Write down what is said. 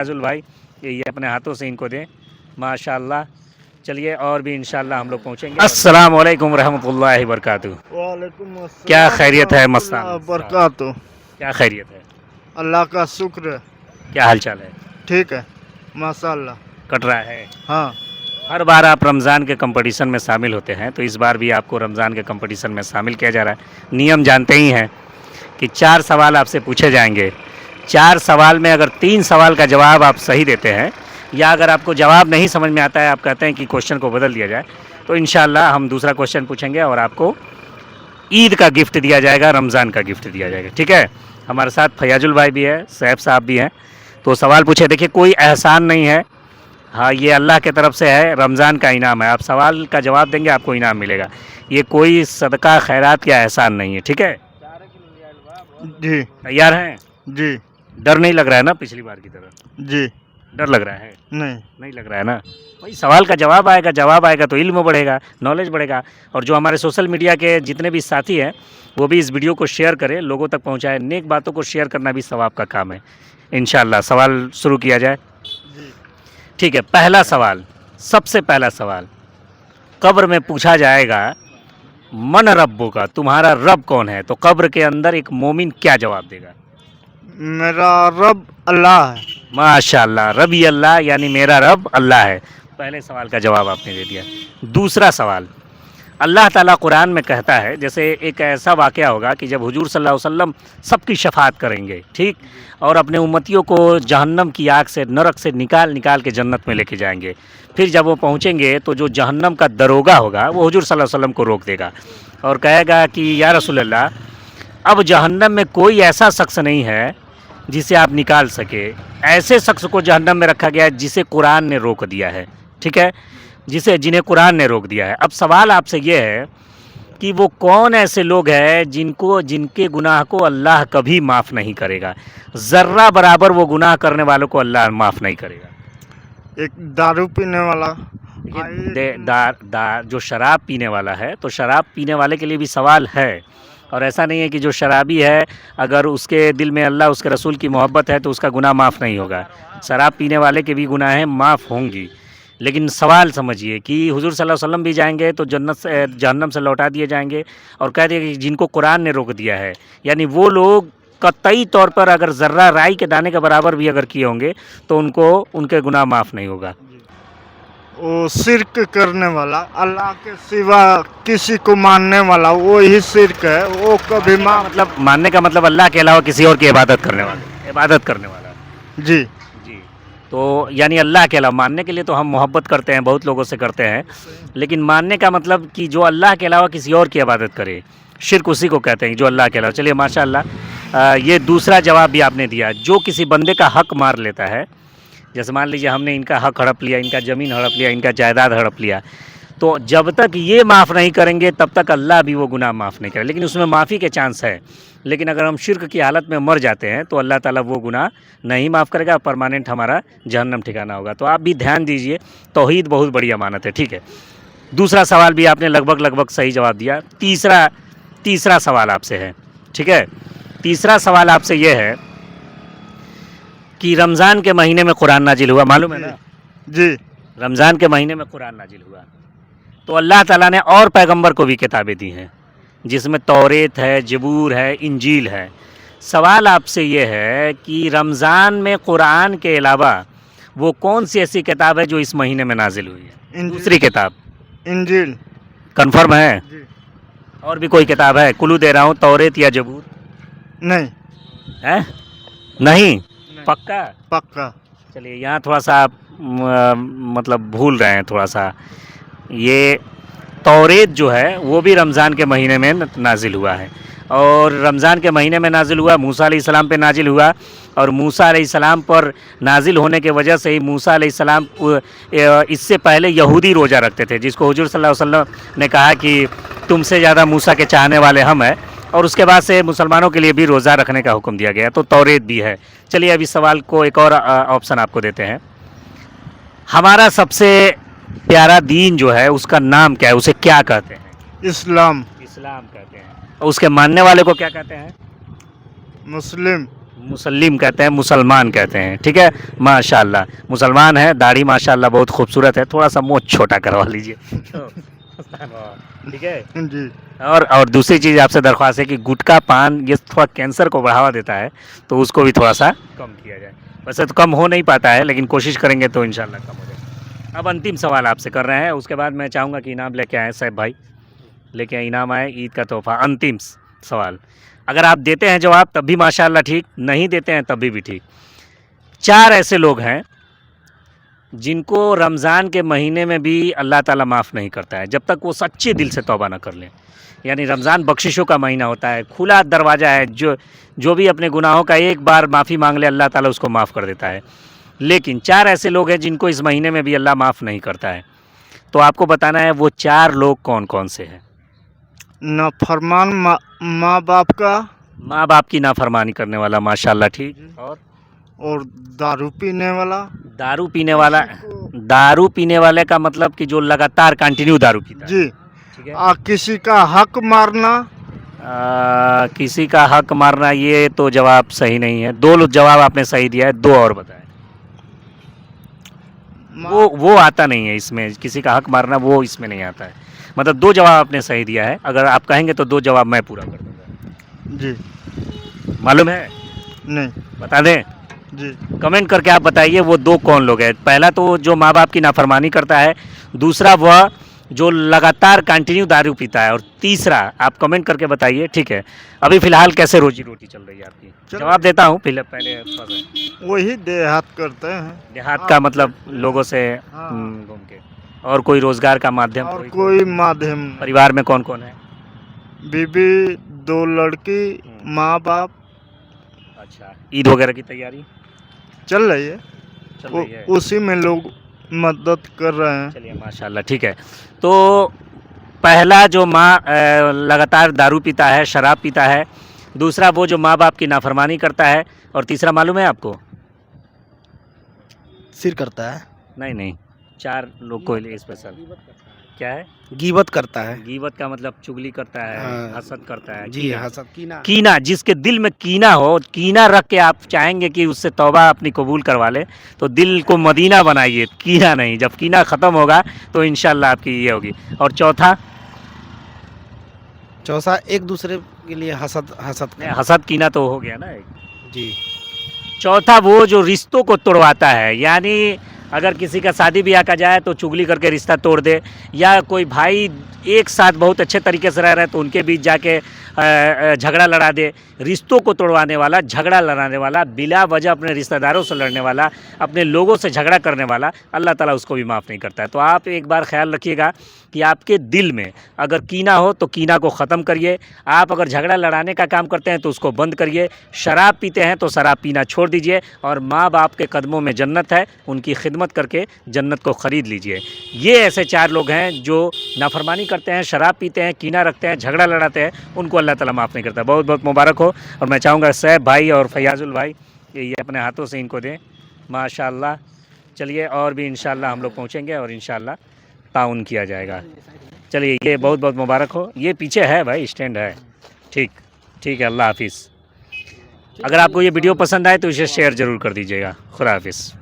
فیاضل بھائی یہ اپنے ہاتھوں سے ان کو دیں ماشاءاللہ. چلیے اور بھی انشاءاللہ ہم لوگ پہنچیں گے. السلام علیکم ورحمۃ اللہ وبرکاتہ. وعلیکم السلام کیا خیریت ہے ورحمۃ مستان اللہ وبرکاتہ. کیا خیریت ہے؟ اللہ کا شکر ہے. کیا حال چال ہے؟ ٹھیک ہے ماشاء اللہ. کٹ رہا ہے. ہاں ہر بار آپ رمضان کے کمپٹیشن میں شامل ہوتے ہیں تو اس بار بھی آپ کو رمضان کے کمپٹیشن میں شامل کیا جا رہا ہے. نیم جانتے ہی ہیں کہ 4 سوال آپ سے پوچھے جائیں گے. 4 سوال میں اگر 3 سوال کا جواب آپ صحیح دیتے ہیں یا اگر آپ کو جواب نہیں سمجھ میں آتا ہے آپ کہتے ہیں کہ کوشچن کو بدل دیا جائے تو انشاءاللہ ہم دوسرا کوشچن پوچھیں گے اور آپ کو عید کا گفٹ دیا جائے گا, رمضان کا گفٹ دیا جائے گا. ٹھیک ہے. ہمارے ساتھ فیاضل بھائی بھی ہے, سیف صاحب بھی ہیں. تو سوال پوچھے. دیکھیے کوئی احسان نہیں ہے, ہاں یہ اللہ کی طرف سے ہے, رمضان کا انعام ہے. آپ سوال کا جواب دیں گے آپ کو انعام ملے گا. یہ کوئی صدقہ خیرات یا احسان نہیں ہے. ٹھیک ہے. جی تیار ہیں؟ جی ڈر نہیں لگ رہا ہے نا پچھلی بار کی طرح؟ جی ڈر لگ رہا ہے؟ نہیں لگ رہا ہے نا. بھائی سوال کا جواب آئے گا تو علم بڑھے گا, نالج بڑھے گا. اور جو ہمارے سوشل میڈیا کے جتنے بھی ساتھی ہیں وہ بھی اس ویڈیو کو شیئر کریں, لوگوں تک پہنچائیں. نیک باتوں کو شیئر کرنا بھی ثواب کا کام ہے. انشاءاللہ سوال شروع کیا جائے. جی ٹھیک ہے. پہلا سوال, سب سے پہلا سوال قبر میں پوچھا جائے گا من ربو کا, تمہارا رب کون ہے؟ تو قبر کے اندر ایک مومن کیا جواب دے گا؟ میرا رب اللہ ہے. ماشاءاللہ, ربی اللہ یعنی میرا رب اللہ ہے. پہلے سوال کا جواب آپ نے دے دیا. دوسرا سوال, اللہ تعالیٰ قرآن میں کہتا ہے, جیسے ایک ایسا واقعہ ہوگا کہ جب حضور صلی اللہ علیہ وسلم سب کی شفاعت کریں گے, ٹھیک, اور اپنے امتیوں کو جہنم کی آگ سے, نرک سے نکال کے جنت میں لے کے جائیں گے. پھر جب وہ پہنچیں گے تو جو جہنم کا دروگا ہوگا وہ حضور صلی اللہ علیہ وسلم کو روک دے گا اور کہے گا کہ یا رسول اللہ, اب جہنم میں کوئی ایسا شخص نہیں ہے جسے آپ نکال سکے. ایسے شخص کو جہنم میں رکھا گیا ہے جسے قرآن نے روک دیا ہے. ٹھیک ہے, جنہیں قرآن نے روک دیا ہے. اب سوال آپ سے یہ ہے کہ وہ کون ایسے لوگ ہیں جن کے گناہ کو اللہ کبھی معاف نہیں کرے گا؟ ذرہ برابر وہ گناہ کرنے والوں کو اللہ معاف نہیں کرے گا. ایک دارو پینے والا, جو شراب پینے والا ہے, تو شراب پینے والے کے لیے بھی سوال ہے. اور ایسا نہیں ہے کہ جو شرابی ہے اگر اس کے دل میں اللہ اس کے رسول کی محبت ہے تو اس کا گناہ معاف نہیں ہوگا. شراب پینے والے کے بھی گناہیں معاف ہوں گی. لیکن سوال سمجھیے کہ حضور صلی اللہ علیہ وسلم بھی جائیں گے تو جہنم سے لوٹا دیے جائیں گے اور کہہ دیں کہ جن کو قرآن نے روک دیا ہے, یعنی وہ لوگ قطعی طور پر اگر ذرہ رائی کے دانے کے برابر بھی اگر کیے ہوں گے تو ان کے گناہ معاف نہیں ہوگا. وہ شرک کرنے والا, اللہ کے سوا کسی کو ماننے والا, وہی شرک ہے. وہ کبھی ماننے کا مطلب اللہ کے علاوہ کسی اور کی عبادت کرنے والا. جی جی, تو یعنی اللہ کے علاوہ. ماننے کے لیے تو ہم محبت کرتے ہیں, بہت لوگوں سے کرتے ہیں, لیکن ماننے کا مطلب کہ جو اللہ کے علاوہ کسی اور کی عبادت کرے, شرک اسی کو کہتے ہیں جو اللہ کے علاوہ. چلیے ماشاءاللہ, یہ دوسرا جواب بھی آپ نے دیا. جو کسی بندے کا حق مار لیتا ہے, جیسے مان لیجیے ہم نے ان کا حق ہڑپ لیا, ان کا زمین ہڑپ لیا, ان کا جائیداد ہڑپ لیا, تو جب تک یہ معاف نہیں کریں گے تب تک اللہ بھی وہ گناہ معاف نہیں کرے. لیکن اس میں معافی کے چانس ہے. لیکن اگر ہم شرک کی حالت میں مر جاتے ہیں تو اللہ تعالیٰ وہ گناہ نہیں معاف کرے گا, پرماننٹ ہمارا جہنم ٹھکانہ ہوگا. تو آپ بھی دھیان دیجئے, توحید بہت بڑی امانت ہے. ٹھیک ہے. دوسرا سوال بھی آپ نے لگ بھگ صحیح جواب دیا. تیسرا سوال آپ سے ہے. ٹھیک ہے. تیسرا سوال آپ سے یہ ہے کہ رمضان کے مہینے میں قرآن نازل ہوا, معلوم ہے نا؟ جی رمضان کے مہینے میں قرآن نازل ہوا تو اللہ تعالیٰ نے اور پیغمبر کو بھی کتابیں دی ہیں جس میں توریت ہے, زبور ہے, انجیل ہے. سوال آپ سے یہ ہے کہ رمضان میں قرآن کے علاوہ وہ کون سی ایسی کتاب ہے جو اس مہینے میں نازل ہوئی ہے؟ دوسری کتاب انجیل. کنفرم ہے؟ جی. اور بھی کوئی کتاب ہے؟ کلو دے رہا ہوں, توریت یا زبور؟ نہیں. ہے نہیں؟ پکا؟ پکا. چلیے یہاں تھوڑا سا آپ مطلب بھول رہے ہیں تھوڑا سا. یہ توریت جو ہے وہ بھی رمضان کے مہینے میں نازل ہوا ہے, اور رمضان کے مہینے میں نازل ہوا, موسیٰ علیہ السلام پہ نازل ہوا, اور موسیٰ علیہ السلام پر نازل ہونے کی وجہ سے ہی موسیٰ علیہ السلام اس سے پہلے یہودی روزہ رکھتے تھے, جس کو حضور صلی اللہ علیہ وسلم نے کہا کہ تم سے زیادہ موسیٰ کے چاہنے والے ہم ہیں, اور اس کے بعد سے مسلمانوں کے لیے بھی روزہ رکھنے کا حکم دیا گیا. تو توریت بھی ہے. چلیے ابھی سوال کو ایک اور آپشن آپ کو دیتے ہیں. ہمارا سب سے پیارا دین جو ہے اس کا نام کیا ہے, اسے کیا کہتے ہیں؟ اسلام. اسلام کہتے ہیں. اور اس کے ماننے والے کو کیا کہتے ہیں؟ مسلم. مسلم کہتے ہیں, مسلمان کہتے ہیں, ٹھیک ہے. ماشاءاللہ مسلمان ہے, داڑھی ماشاءاللہ بہت خوبصورت ہے, تھوڑا سا منہ چھوٹا کروا لیجئے. ٹھیک ہے. جی اور دوسری چیز آپ سے درخواست ہے کہ گٹکا پان یہ تھوڑا کینسر کو بڑھاوا دیتا ہے, تو اس کو بھی تھوڑا سا کم کیا جائے. ویسے تو کم ہو نہیں پاتا ہے, لیکن کوشش کریں گے تو انشاءاللہ کم ہو جائے. اب انتم سوال آپ سے کر رہے ہیں, اس کے بعد میں چاہوں گا کہ انعام لے کے آئیں صاحب بھائی, لے کے انعام آئے عید کا تحفہ. انتم سوال, اگر آپ دیتے ہیں جواب تب بھی ماشاءاللہ ٹھیک, نہیں دیتے ہیں تب بھی ٹھیک. 4 ایسے لوگ ہیں جن کو رمضان کے مہینے میں بھی اللہ تعالیٰ معاف نہیں کرتا ہے جب تک وہ سچے دل سے توبہ نہ کر لیں. یعنی رمضان بخششوں کا مہینہ ہوتا ہے, کھلا دروازہ ہے, جو بھی اپنے گناہوں کا ایک بار معافی مانگ لے اللہ تعالیٰ اس کو معاف کر دیتا ہے. لیکن 4 ایسے لوگ ہیں جن کو اس مہینے میں بھی اللہ معاف نہیں کرتا ہے. تو آپ کو بتانا ہے وہ 4 لوگ کون کون سے ہیں. نافرمان ماں باپ کا, ماں باپ کی نافرمانی کرنے والا, ماشاءاللہ ٹھیک. اور دارو پینے والا. دارو پینے والا, دارو پینے والے کا مطلب کہ جو لگاتار کنٹینیو دارو پیتا ہے. جی. ٹھیک ہے. کسی کا حق مارنا. کسی کا حق مارنا, یہ تو جواب صحیح نہیں ہے. 2 جواب آپ نے صحیح دیا ہے, 2 اور بتائیں. وہ آتا نہیں ہے اس میں, کسی کا حق مارنا وہ اس میں نہیں آتا ہے. مطلب 2 جواب آپ نے صحیح دیا ہے, اگر آپ کہیں گے تو 2 جواب میں پورا کر دوں گا. جی. معلوم ہے؟ نہیں. بتا دیں. جی. کمنٹ کر کے آپ بتائیے وہ 2 کون لوگ ہیں. پہلا تو جو ماں باپ کی نافرمانی کرتا ہے, دوسرا وہ جو لگاتار کنٹینیو دارو پیتا ہے, اور تیسرا آپ کمنٹ کر کے بتائیے. ٹھیک ہے. ابھی فی الحال کیسے روزی روٹی چل رہی ہے آپ کی؟ جواب دیتا ہوں پہلے. وہی دیہات کرتے ہیں. دیہات کا مطلب لوگوں سے گھوم کے, اور کوئی روزگار کا مادھیم؟ اور کوئی مادھیم. پریوار میں کون کون ہے؟ بیوی, 2 لڑکی, ماں باپ. اچھا, عید وغیرہ کی تیاری چل رہی ہے, چل رہی ہے. اسی میں لوگ مدد کر رہے ہیں. چلیے ماشاءاللہ ٹھیک ہے. تو پہلا جو ماں لگاتار دارو پیتا ہے, شراب پیتا ہے, دوسرا وہ جو ماں باپ کی نافرمانی کرتا ہے, اور تیسرا معلوم ہے آپ کو؟ سر کرتا ہے. نہیں, 4 لوگ کو اسپیشل کیا ہے؟ غیبت کرتا ہے. غیبت کا مطلب چگلی کرتا ہے, حسد کرتا ہے. جی, حسد, کینہ, جس کے دل میں کینہ ہو, کینہ رکھ کے آپ چاہیں گے کہ اس سے توبہ اپنی قبول کروا لے, تو دل کو مدینہ بنائیے, کینہ نہیں. جب کینہ ختم ہوگا تو انشاءاللہ آپ کی یہ ہوگی. اور چوتھا ایک دوسرے کے لیے حسد کینہ تو ہو گیا نا ایک. جی. چوتھا وہ جو رشتوں کو توڑواتا ہے, یعنی اگر کسی کا شادی بیاہ کا جائے تو چگلی کر کے رشتہ توڑ دے, یا کوئی بھائی ایک ساتھ بہت اچھے طریقے سے رہ رہے ہیں تو ان کے بیچ جا کے جھگڑا لڑا دے. رشتوں کو توڑوانے والا, جھگڑا لڑانے والا, بلا وجہ اپنے رشتہ داروں سے لڑنے والا, اپنے لوگوں سے جھگڑا کرنے والا, اللہ تعالیٰ اس کو بھی معاف نہیں کرتا ہے. تو آپ ایک بار خیال رکھیے گا کہ آپ کے دل میں اگر کینہ ہو تو کینہ کو ختم کریے. آپ اگر جھگڑا لڑانے کا کام کرتے ہیں تو اس کو بند کریے. شراب پیتے ہیں تو شراب پینا چھوڑ دیجئے, اور ماں باپ کے قدموں میں جنت ہے, ان کی خدمت کر کے جنت کو خرید لیجئے. یہ ایسے 4 لوگ ہیں جو نافرمانی کرتے ہیں, شراب پیتے ہیں, کینہ رکھتے ہیں, جھگڑا لڑاتے ہیں, ان کو اللہ تعالیٰ معاف نہیں کرتا. بہت بہت مبارک ہو. اور میں چاہوں گا صاحب بھائی اور فیاض البھائی یہ اپنے ہاتھوں سے ان کو دیں. ماشاءاللہ. چلیے, اور بھی انشاءاللہ ہم لوگ پہنچیں گے, اور انشاءاللہ تعاون کیا جائے گا. چلیے, یہ بہت بہت مبارک ہو. یہ پیچھے ہے بھائی, اسٹینڈ ہے. ٹھیک ہے. اللہ حافظ. اگر آپ کو یہ ویڈیو پسند آئے تو اسے شیئر ضرور کر دیجیے گا. خدا حافظ.